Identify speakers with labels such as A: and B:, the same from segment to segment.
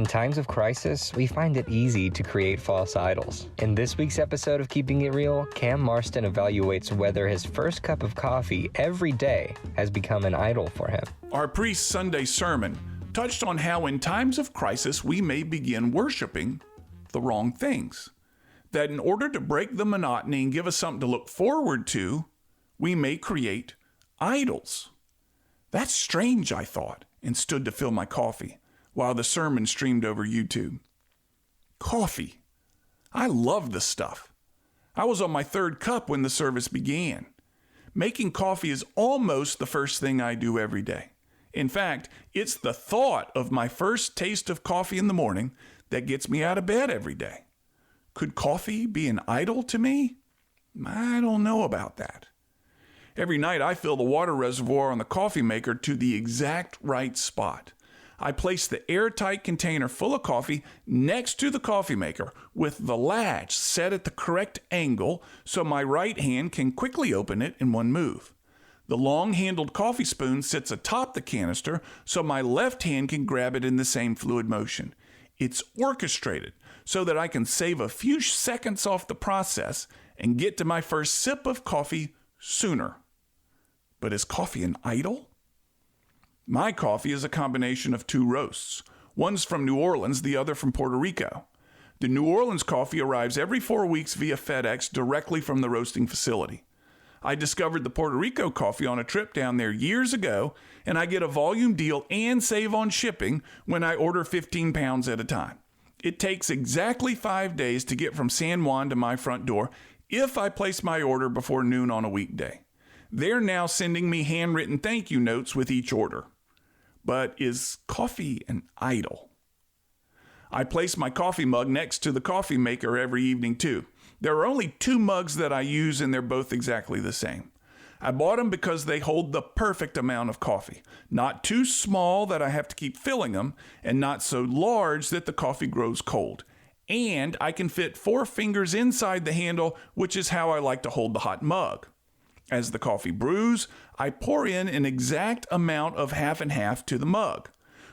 A: In times of crisis, we find it easy to create false idols. In this week's episode of Keeping It Real, Cam Marston evaluates whether his first cup of coffee every day has become an idol for him.
B: Our priest's Sunday sermon touched on how in times of crisis we may begin worshiping the wrong things. That in order to break the monotony and give us something to look forward to, we may create idols. That's strange, I thought, and stood to fill my coffee while the sermon streamed over YouTube. Coffee. I love the stuff. I was on my third cup when the service began. Making coffee is almost the first thing I do every day. In fact, it's the thought of my first taste of coffee in the morning that gets me out of bed every day. Could coffee be an idol to me? I don't know about that. Every night I fill the water reservoir on the coffee maker to the exact right spot. I place the airtight container full of coffee next to the coffee maker with the latch set at the correct angle so my right hand can quickly open it in one move. The long-handled coffee spoon sits atop the canister so my left hand can grab it in the same fluid motion. It's orchestrated so that I can save a few seconds off the process and get to my first sip of coffee sooner. But is coffee an idol? My coffee is a combination of two roasts. One's from New Orleans, the other from Puerto Rico. The New Orleans coffee arrives every 4 weeks via FedEx directly from the roasting facility. I discovered the Puerto Rico coffee on a trip down there years ago, and I get a volume deal and save on shipping when I order 15 pounds at a time. It takes exactly 5 days to get from San Juan to my front door if I place my order before noon on a weekday. They're now sending me handwritten thank you notes with each order. But is coffee an idol? I place my coffee mug next to the coffee maker every evening too. There are only 2 mugs that I use and they're both exactly the same. I bought them because they hold the perfect amount of coffee. Not too small that I have to keep filling them, and not so large that the coffee grows cold. And I can fit 4 fingers inside the handle, which is how I like to hold the hot mug. As the coffee brews, I pour in an exact amount of half and half to the mug.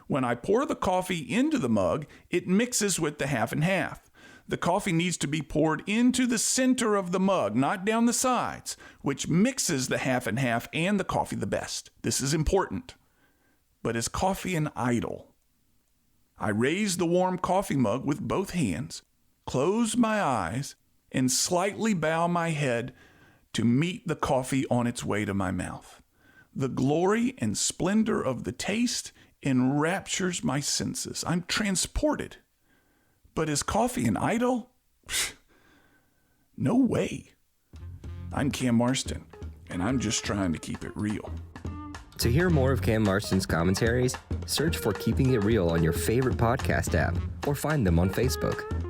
B: When I pour the coffee into the mug, it mixes with the half and half. The coffee needs to be poured into the center of the mug, not down the sides, which mixes the half and half and the coffee the best. This is important. But is coffee an idol? I raise the warm coffee mug with both hands, close my eyes, and slightly bow my head to meet the coffee on its way to my mouth. The glory and splendor of the taste enraptures my senses. I'm transported. But is coffee an idol? No way. I'm Cam Marston, and I'm just trying to keep it real.
A: To hear more of Cam Marston's commentaries, search for Keeping It Real on your favorite podcast app or find them on Facebook.